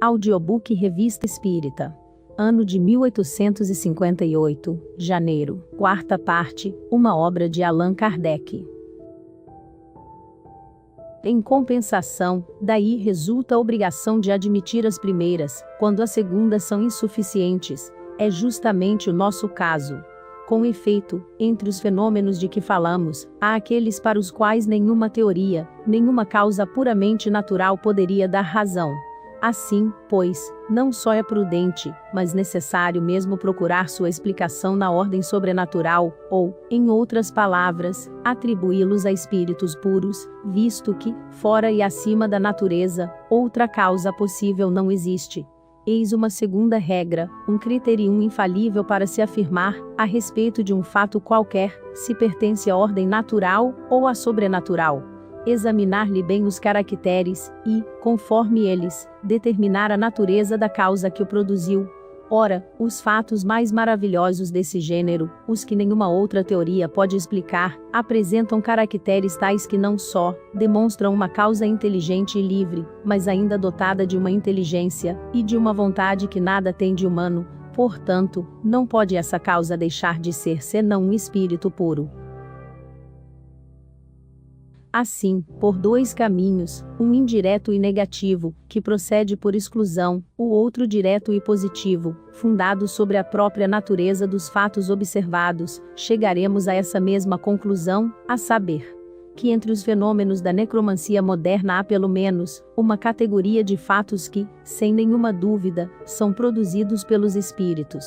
Audiobook Revista Espírita. Ano de 1858, janeiro. Quarta parte, uma obra de Allan Kardec. Em compensação, daí resulta a obrigação de admitir as primeiras, quando as segundas são insuficientes. É justamente o nosso caso. Com efeito, entre os fenômenos de que falamos, há aqueles para os quais nenhuma teoria, nenhuma causa puramente natural poderia dar razão. Assim, pois, não só é prudente, mas necessário mesmo procurar sua explicação na ordem sobrenatural, ou, em outras palavras, atribuí-los a espíritos puros, visto que, fora e acima da natureza, outra causa possível não existe. Eis uma segunda regra, um criterium infalível para se afirmar, a respeito de um fato qualquer, se pertence à ordem natural ou à sobrenatural. Examinar-lhe bem os caracteres e, conforme eles, determinar a natureza da causa que o produziu. Ora, os fatos mais maravilhosos desse gênero, os que nenhuma outra teoria pode explicar, apresentam caracteres tais que não só demonstram uma causa inteligente e livre, mas ainda dotada de uma inteligência e de uma vontade que nada tem de humano. Portanto, não pode essa causa deixar de ser senão um espírito puro. Assim, por dois caminhos, um indireto e negativo, que procede por exclusão, o outro direto e positivo, fundado sobre a própria natureza dos fatos observados, chegaremos a essa mesma conclusão, a saber, que entre os fenômenos da necromancia moderna há pelo menos uma categoria de fatos que, sem nenhuma dúvida, são produzidos pelos espíritos.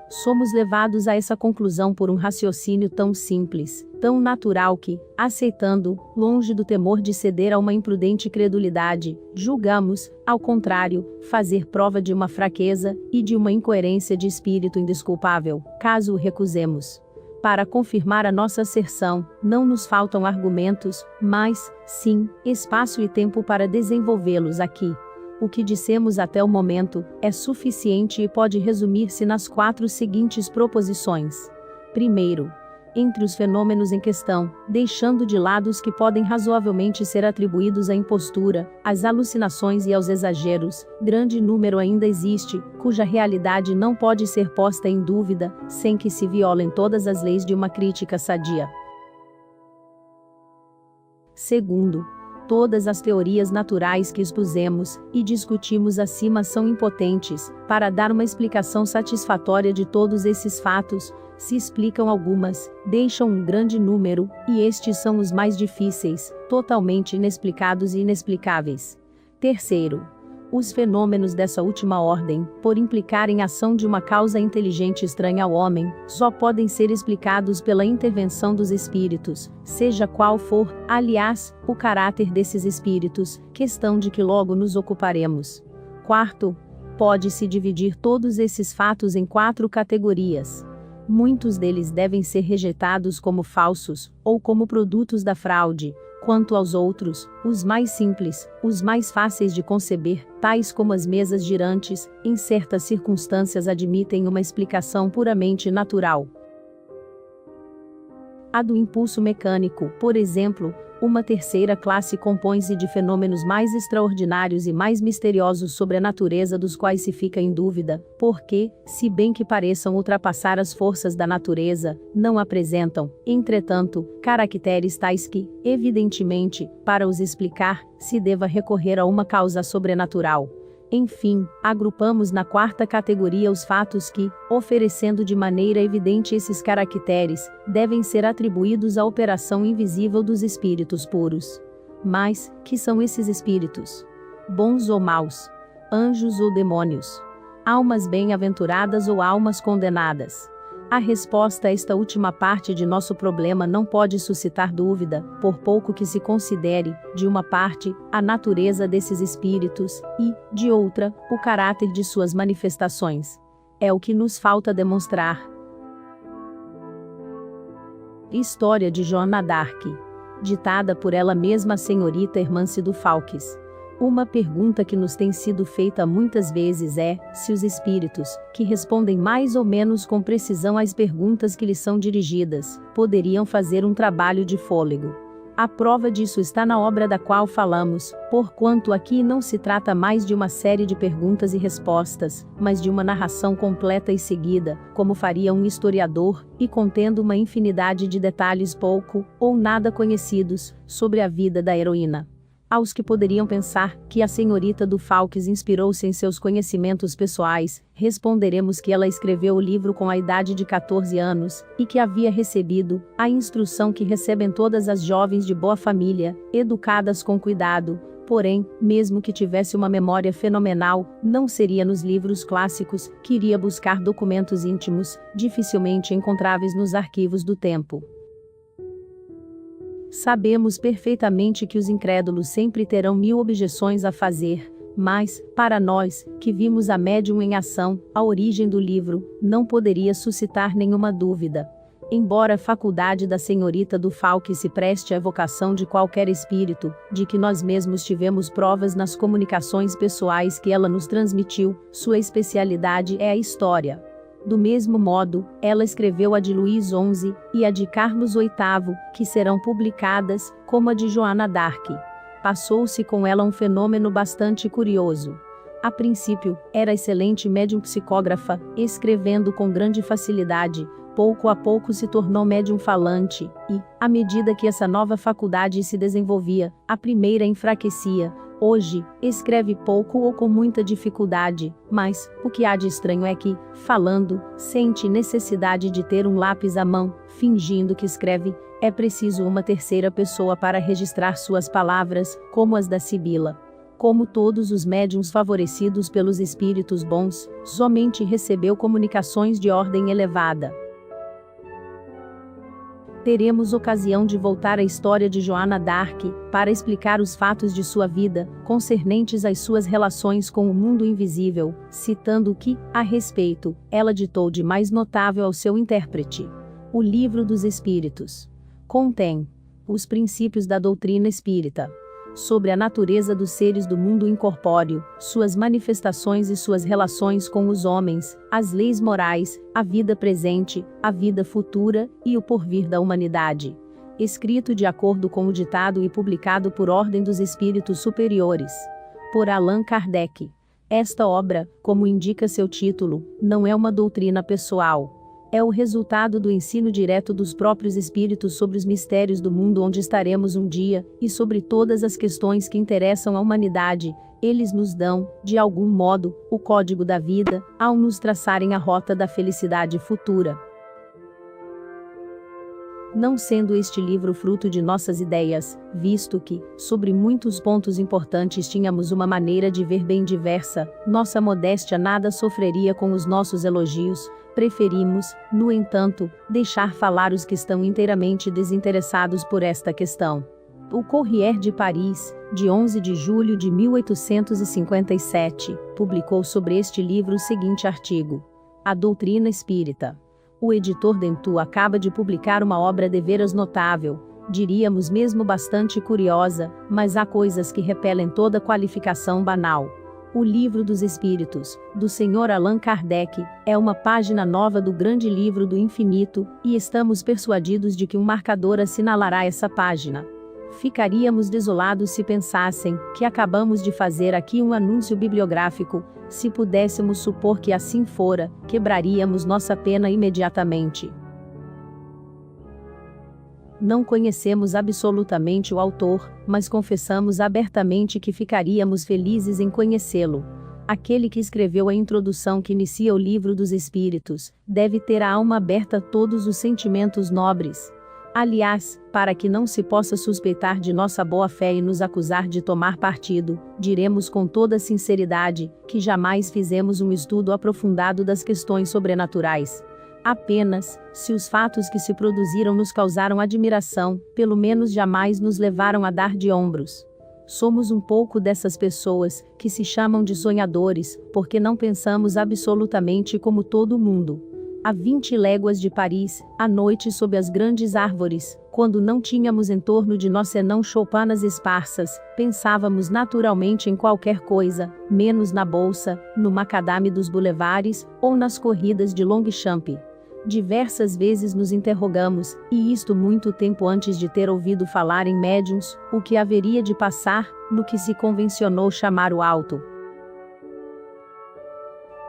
Somos levados a essa conclusão por um raciocínio tão simples, tão natural que, aceitando, longe do temor de ceder a uma imprudente credulidade, julgamos, ao contrário, fazer prova de uma fraqueza e de uma incoerência de espírito indesculpável, caso o recusemos. Para confirmar a nossa asserção, não nos faltam argumentos, mas, sim, espaço e tempo para desenvolvê-los aqui. O que dissemos até o momento é suficiente e pode resumir-se nas 4 seguintes proposições. Primeiro, entre os fenômenos em questão, deixando de lado os que podem razoavelmente ser atribuídos à impostura, às alucinações e aos exageros, grande número ainda existe, cuja realidade não pode ser posta em dúvida, sem que se violem todas as leis de uma crítica sadia. Segundo, todas as teorias naturais que expusemos e discutimos acima são impotentes para dar uma explicação satisfatória de todos esses fatos. Se explicam algumas, deixam um grande número, e estes são os mais difíceis, totalmente inexplicados e inexplicáveis. Terceiro, os fenômenos dessa última ordem, por implicarem ação de uma causa inteligente estranha ao homem, só podem ser explicados pela intervenção dos espíritos, seja qual for, aliás, o caráter desses espíritos, questão de que logo nos ocuparemos. Quarto, pode-se dividir todos esses fatos em 4 categorias. Muitos deles devem ser rejeitados como falsos, ou como produtos da fraude. Quanto aos outros, os mais simples, os mais fáceis de conceber, tais como as mesas girantes, em certas circunstâncias admitem uma explicação puramente natural. A do impulso mecânico, por exemplo, uma terceira classe compõe-se de fenômenos mais extraordinários e mais misteriosos sobre a natureza dos quais se fica em dúvida, porque, se bem que pareçam ultrapassar as forças da natureza, não apresentam, entretanto, caracteres tais que, evidentemente, para os explicar, se deva recorrer a uma causa sobrenatural. Enfim, agrupamos na 4ª categoria os fatos que, oferecendo de maneira evidente esses caracteres, devem ser atribuídos à operação invisível dos espíritos puros. Mas, que são esses espíritos? Bons ou maus? Anjos ou demônios? Almas bem-aventuradas ou almas condenadas? A resposta a esta última parte de nosso problema não pode suscitar dúvida, por pouco que se considere, de uma parte, a natureza desses espíritos, e, de outra, o caráter de suas manifestações. É o que nos falta demonstrar. História de Joana d'Arc. Ditada por ela mesma a senhorita Hermance du Falques. Uma pergunta que nos tem sido feita muitas vezes é, se os espíritos, que respondem mais ou menos com precisão às perguntas que lhes são dirigidas, poderiam fazer um trabalho de fôlego. A prova disso está na obra da qual falamos, porquanto aqui não se trata mais de uma série de perguntas e respostas, mas de uma narração completa e seguida, como faria um historiador, e contendo uma infinidade de detalhes pouco, ou nada conhecidos, sobre a vida da heroína. Aos que poderiam pensar que a senhorita do Fawkes inspirou-se em seus conhecimentos pessoais, responderemos que ela escreveu o livro com a idade de 14 anos, e que havia recebido a instrução que recebem todas as jovens de boa família, educadas com cuidado. Porém, mesmo que tivesse uma memória fenomenal, não seria nos livros clássicos, que iria buscar documentos íntimos, dificilmente encontráveis nos arquivos do tempo. Sabemos perfeitamente que os incrédulos sempre terão 1000 objeções a fazer, mas, para nós, que vimos a médium em ação, a origem do livro não poderia suscitar nenhuma dúvida. Embora a faculdade da senhorita do Fawkes se preste à evocação de qualquer espírito, de que nós mesmos tivemos provas nas comunicações pessoais que ela nos transmitiu, sua especialidade é a história. Do mesmo modo, ela escreveu a de Luís XI e a de Carlos VIII, que serão publicadas, como a de Joana d'Arc. Passou-se com ela um fenômeno bastante curioso. A princípio, era excelente médium psicógrafa, escrevendo com grande facilidade. Pouco a pouco se tornou médium falante, e, à medida que essa nova faculdade se desenvolvia, a primeira enfraquecia. Hoje, escreve pouco ou com muita dificuldade, mas, o que há de estranho é que, falando, sente necessidade de ter um lápis à mão, fingindo que escreve. É preciso uma terceira pessoa para registrar suas palavras, como as da Sibila. Como todos os médiuns favorecidos pelos espíritos bons, somente recebeu comunicações de ordem elevada. Teremos ocasião de voltar à história de Joana d'Arc, para explicar os fatos de sua vida, concernentes às suas relações com o mundo invisível, citando o que, a respeito, ela ditou de mais notável ao seu intérprete. O Livro dos Espíritos contém os princípios da doutrina espírita, sobre a natureza dos seres do mundo incorpóreo, suas manifestações e suas relações com os homens, as leis morais, a vida presente, a vida futura e o porvir da humanidade. Escrito de acordo com o ditado e publicado por ordem dos espíritos superiores, por Allan Kardec. Esta obra, como indica seu título, não é uma doutrina pessoal. É o resultado do ensino direto dos próprios espíritos sobre os mistérios do mundo onde estaremos um dia, e sobre todas as questões que interessam à humanidade. Eles nos dão, de algum modo, o código da vida, ao nos traçarem a rota da felicidade futura. Não sendo este livro fruto de nossas ideias, visto que, sobre muitos pontos importantes tínhamos uma maneira de ver bem diversa, nossa modéstia nada sofreria com os nossos elogios. Preferimos, no entanto, deixar falar os que estão inteiramente desinteressados por esta questão. O Courrier de Paris, de 11 de julho de 1857, publicou sobre este livro o seguinte artigo: A Doutrina Espírita. O editor Dentu acaba de publicar uma obra deveras notável, diríamos mesmo bastante curiosa, mas há coisas que repelem toda qualificação banal. O Livro dos Espíritos, do Sr. Allan Kardec, é uma página nova do grande livro do infinito, e estamos persuadidos de que um marcador assinalará essa página. Ficaríamos desolados se pensassem que acabamos de fazer aqui um anúncio bibliográfico. Se pudéssemos supor que assim fora, quebraríamos nossa pena imediatamente. Não conhecemos absolutamente o autor, mas confessamos abertamente que ficaríamos felizes em conhecê-lo. Aquele que escreveu a introdução que inicia o Livro dos Espíritos, deve ter a alma aberta a todos os sentimentos nobres. Aliás, para que não se possa suspeitar de nossa boa-fé e nos acusar de tomar partido, diremos com toda sinceridade, que jamais fizemos um estudo aprofundado das questões sobrenaturais. Apenas, se os fatos que se produziram nos causaram admiração, pelo menos jamais nos levaram a dar de ombros. Somos um pouco dessas pessoas, que se chamam de sonhadores, porque não pensamos absolutamente como todo mundo. A 20 léguas de Paris, à noite sob as grandes árvores, quando não tínhamos em torno de nós senão choupanas esparsas, pensávamos naturalmente em qualquer coisa, menos na bolsa, no macadame dos bulevares, ou nas corridas de Longchamp. Diversas vezes nos interrogamos, e isto muito tempo antes de ter ouvido falar em médiuns, o que haveria de passar, no que se convencionou chamar o alto.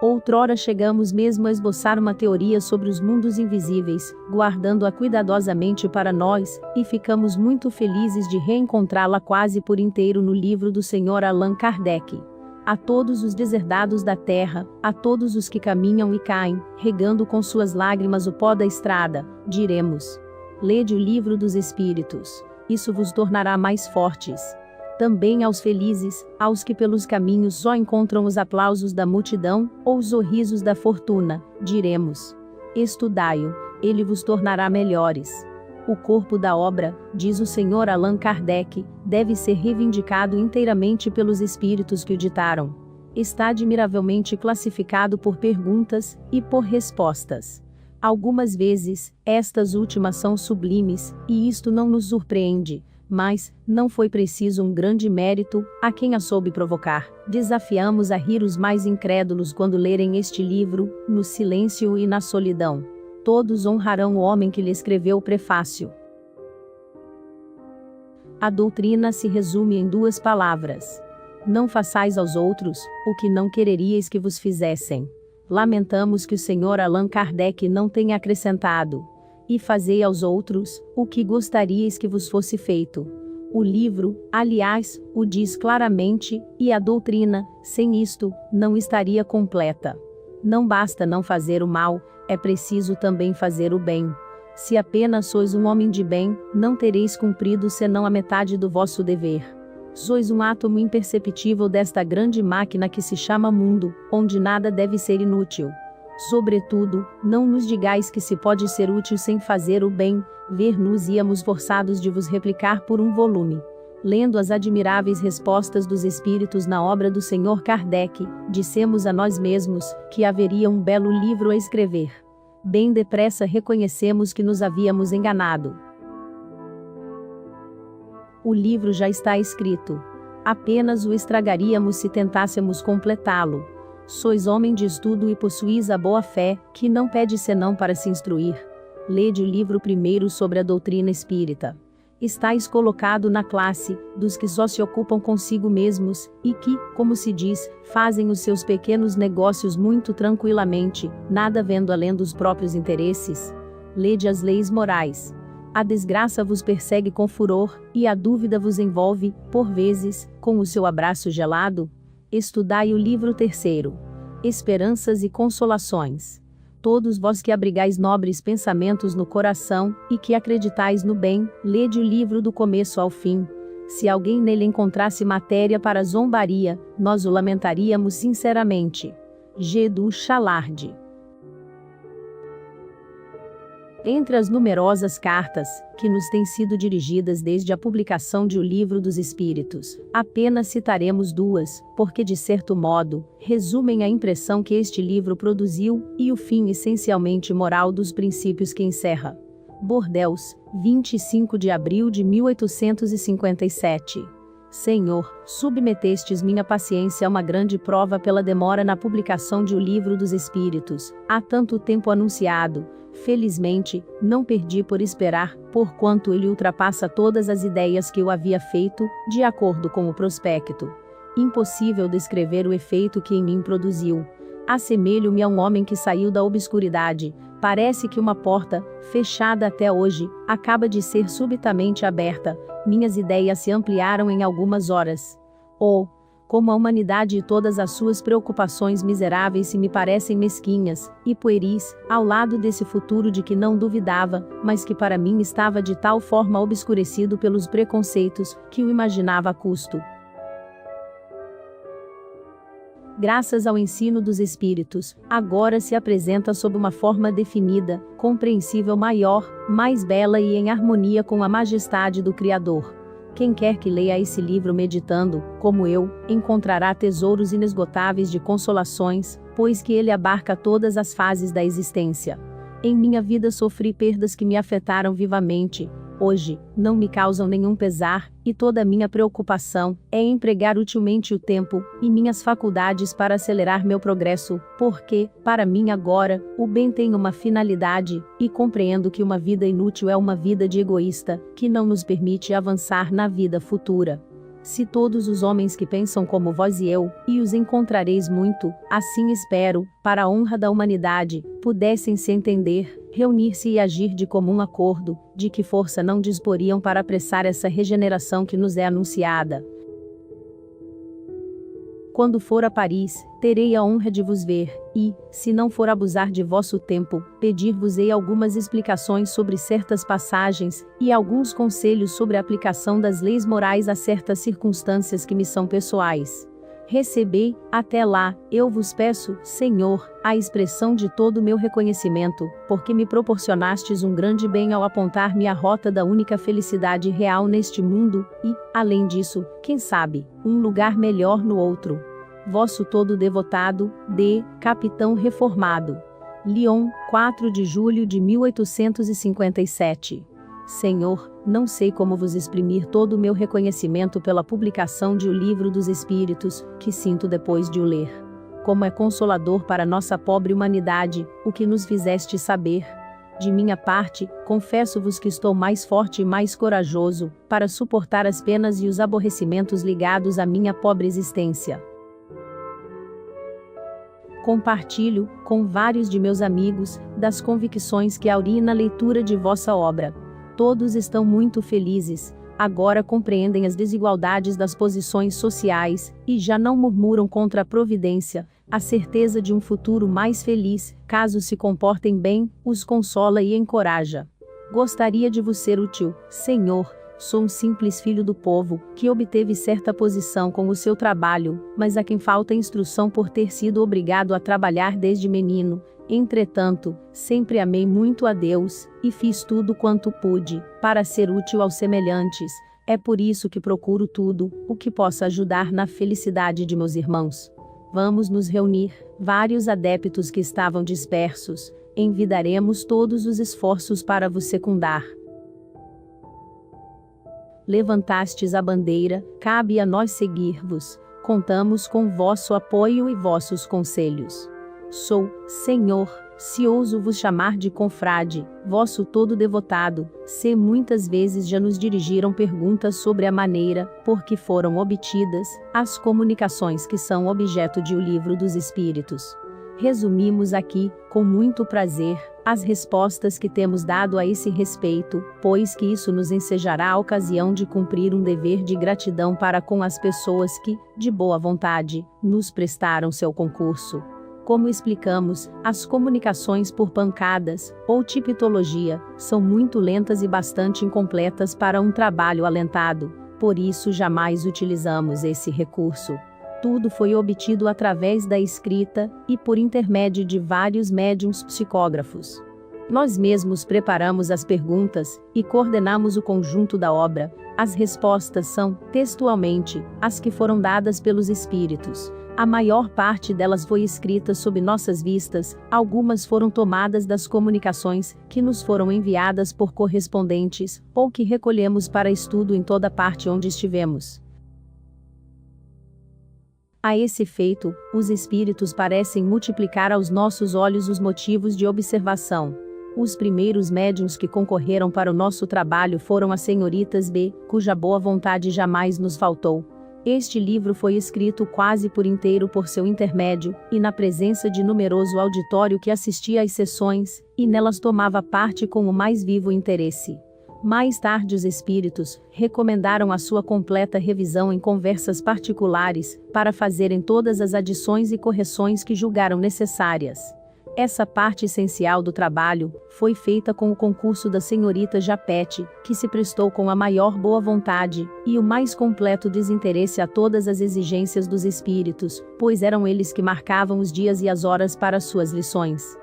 Outrora chegamos mesmo a esboçar uma teoria sobre os mundos invisíveis, guardando-a cuidadosamente para nós, e ficamos muito felizes de reencontrá-la quase por inteiro no livro do Sr. Allan Kardec. A todos os deserdados da terra, a todos os que caminham e caem, regando com suas lágrimas o pó da estrada, diremos: lede o livro dos Espíritos. Isso vos tornará mais fortes. Também aos felizes, aos que pelos caminhos só encontram os aplausos da multidão, ou os sorrisos da fortuna, diremos: estudai-o, ele vos tornará melhores. O corpo da obra, diz o Sr. Allan Kardec, deve ser reivindicado inteiramente pelos espíritos que o ditaram. Está admiravelmente classificado por perguntas e por respostas. Algumas vezes, estas últimas são sublimes, e isto não nos surpreende, mas não foi preciso um grande mérito a quem a soube provocar. Desafiamos a rir os mais incrédulos quando lerem este livro, no silêncio e na solidão. Todos honrarão o homem que lhe escreveu o prefácio. A doutrina se resume em 2 palavras. Não façais aos outros o que não quereríeis que vos fizessem. Lamentamos que o Sr. Allan Kardec não tenha acrescentado: e fazei aos outros o que gostaríeis que vos fosse feito. O livro, aliás, o diz claramente, e a doutrina, sem isto, não estaria completa. Não basta não fazer o mal, é preciso também fazer o bem. Se apenas sois um homem de bem, não tereis cumprido senão a metade do vosso dever. Sois um átomo imperceptível desta grande máquina que se chama mundo, onde nada deve ser inútil. Sobretudo, não nos digais que se pode ser útil sem fazer o bem, ver-nos-íamos forçados de vos replicar por um volume. Lendo as admiráveis respostas dos espíritos na obra do Sr. Kardec, dissemos a nós mesmos que haveria um belo livro a escrever. Bem depressa reconhecemos que nos havíamos enganado. O livro já está escrito. Apenas o estragaríamos se tentássemos completá-lo. Sois homem de estudo e possuís a boa fé, que não pede senão para se instruir. Lede o livro primeiro sobre a doutrina espírita. Estais colocado na classe dos que só se ocupam consigo mesmos, e que, como se diz, fazem os seus pequenos negócios muito tranquilamente, nada vendo além dos próprios interesses. Lede as leis morais. A desgraça vos persegue com furor, e a dúvida vos envolve, por vezes, com o seu abraço gelado. Estudai o livro terceiro. Esperanças e consolações. Todos vós que abrigais nobres pensamentos no coração, e que acreditais no bem, lede o livro do começo ao fim. Se alguém nele encontrasse matéria para zombaria, nós o lamentaríamos sinceramente. G. du Challard. Entre as numerosas cartas, que nos têm sido dirigidas desde a publicação de O Livro dos Espíritos, apenas citaremos 2, porque de certo modo, resumem a impressão que este livro produziu, e o fim essencialmente moral dos princípios que encerra. Bordeaux, 25 de abril de 1857. Senhor, submetestes minha paciência a uma grande prova pela demora na publicação de O Livro dos Espíritos, há tanto tempo anunciado. Felizmente, não perdi por esperar, porquanto ele ultrapassa todas as ideias que eu havia feito, de acordo com o prospecto. Impossível descrever o efeito que em mim produziu. Assemelho-me a um homem que saiu da obscuridade. Parece que uma porta, fechada até hoje, acaba de ser subitamente aberta. Minhas ideias se ampliaram em algumas horas. Oh, como a humanidade e todas as suas preocupações miseráveis se me parecem mesquinhas e pueris, ao lado desse futuro de que não duvidava, mas que para mim estava de tal forma obscurecido pelos preconceitos, que o imaginava a custo. Graças ao ensino dos Espíritos, agora se apresenta sob uma forma definida, compreensível maior, mais bela e em harmonia com a majestade do Criador. Quem quer que leia esse livro meditando, como eu, encontrará tesouros inesgotáveis de consolações, pois que ele abarca todas as fases da existência. Em minha vida sofri perdas que me afetaram vivamente. hoje, não me causam nenhum pesar, e toda a minha preocupação é empregar utilmente o tempo e minhas faculdades para acelerar meu progresso, porque, para mim agora, o bem tem uma finalidade, e compreendo que uma vida inútil é uma vida de egoísta, que não nos permite avançar na vida futura. Se todos os homens que pensam como vós e eu, e os encontrareis muito, assim espero, para a honra da humanidade, pudessem se entender, reunir-se e agir de comum acordo, de que força não disporiam para apressar essa regeneração que nos é anunciada. Quando for a Paris, terei a honra de vos ver, e, se não for abusar de vosso tempo, pedir-vos-ei algumas explicações sobre certas passagens, e alguns conselhos sobre a aplicação das leis morais a certas circunstâncias que me são pessoais. Recebei, até lá, eu vos peço, Senhor, a expressão de todo o meu reconhecimento, porque me proporcionastes um grande bem ao apontar-me a rota da única felicidade real neste mundo, e, além disso, quem sabe, um lugar melhor no outro. Vosso todo devotado, D. Capitão Reformado. Lyon, 4 de julho de 1857. Senhor, não sei como vos exprimir todo o meu reconhecimento pela publicação de O Livro dos Espíritos, que sinto depois de o ler. Como é consolador para nossa pobre humanidade, o que nos fizeste saber. De minha parte, confesso-vos que estou mais forte e mais corajoso, para suportar as penas e os aborrecimentos ligados à minha pobre existência. Compartilho, com vários de meus amigos, das convicções que auri na leitura de vossa obra. Todos estão muito felizes, agora compreendem as desigualdades das posições sociais, e já não murmuram contra a providência, a certeza de um futuro mais feliz, caso se comportem bem, os consola e encoraja. Gostaria de vos ser útil, Senhor. Sou um simples filho do povo, que obteve certa posição com o seu trabalho, mas a quem falta instrução por ter sido obrigado a trabalhar desde menino. Entretanto, sempre amei muito a Deus, e fiz tudo quanto pude, para ser útil aos semelhantes. É por isso que procuro tudo, o que possa ajudar na felicidade de meus irmãos. Vamos nos reunir, vários adeptos que estavam dispersos, envidaremos todos os esforços para vos secundar. Levantastes a bandeira, cabe a nós seguir-vos, contamos com vosso apoio e vossos conselhos. Sou, Senhor, se ouso vos chamar de confrade, vosso todo devotado, se muitas vezes já nos dirigiram perguntas sobre a maneira, por que foram obtidas, as comunicações que são objeto de O Livro dos Espíritos. Resumimos aqui, com muito prazer, as respostas que temos dado a esse respeito, pois que isso nos ensejará a ocasião de cumprir um dever de gratidão para com as pessoas que, de boa vontade, nos prestaram seu concurso. Como explicamos, as comunicações por pancadas, ou tipitologia, são muito lentas e bastante incompletas para um trabalho alentado, por isso jamais utilizamos esse recurso. Tudo foi obtido através da escrita, e por intermédio de vários médiuns psicógrafos. Nós mesmos preparamos as perguntas, e coordenamos o conjunto da obra. As respostas são, textualmente, as que foram dadas pelos Espíritos. A maior parte delas foi escrita sob nossas vistas, algumas foram tomadas das comunicações, que nos foram enviadas por correspondentes, ou que recolhemos para estudo em toda parte onde estivemos. A esse efeito, os Espíritos parecem multiplicar aos nossos olhos os motivos de observação. Os primeiros médiuns que concorreram para o nosso trabalho foram as senhoritas B, cuja boa vontade jamais nos faltou. Este livro foi escrito quase por inteiro por seu intermédio, e na presença de numeroso auditório que assistia às sessões, e nelas tomava parte com o mais vivo interesse. Mais tarde os Espíritos recomendaram a sua completa revisão em conversas particulares, para fazerem todas as adições e correções que julgaram necessárias. Essa parte essencial do trabalho foi feita com o concurso da senhorita Japete, que se prestou com a maior boa vontade e o mais completo desinteresse a todas as exigências dos espíritos, pois eram eles que marcavam os dias e as horas para suas lições.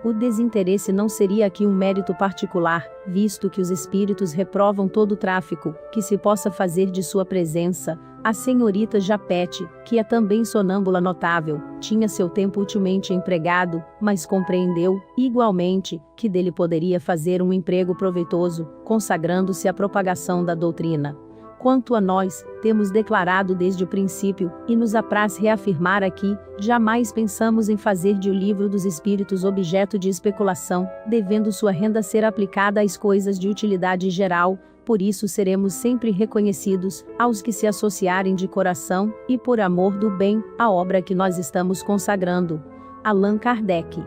O desinteresse não seria aqui um mérito particular, visto que os espíritos reprovam todo o tráfico que se possa fazer de sua presença. A senhorita Japete, que é também sonâmbula notável, tinha seu tempo utilmente empregado, mas compreendeu, igualmente, que dele poderia fazer um emprego proveitoso, consagrando-se à propagação da doutrina. Quanto a nós, temos declarado desde o princípio, e nos apraz reafirmar aqui, jamais pensamos em fazer de O Livro dos Espíritos objeto de especulação, devendo sua renda ser aplicada às coisas de utilidade geral. Por isso seremos sempre reconhecidos, aos que se associarem de coração, e por amor do bem, à obra que nós estamos consagrando. Allan Kardec.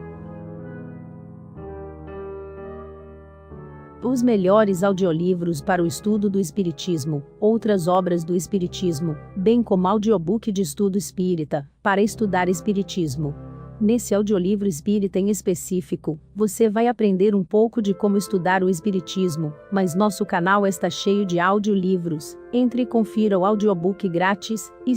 Os melhores audiolivros para o estudo do Espiritismo, outras obras do Espiritismo, bem como audiobook de estudo espírita, para estudar Espiritismo. Nesse audiolivro espírita em específico, você vai aprender um pouco de como estudar o Espiritismo, mas nosso canal está cheio de audiolivros. Entre e confira o audiobook grátis, e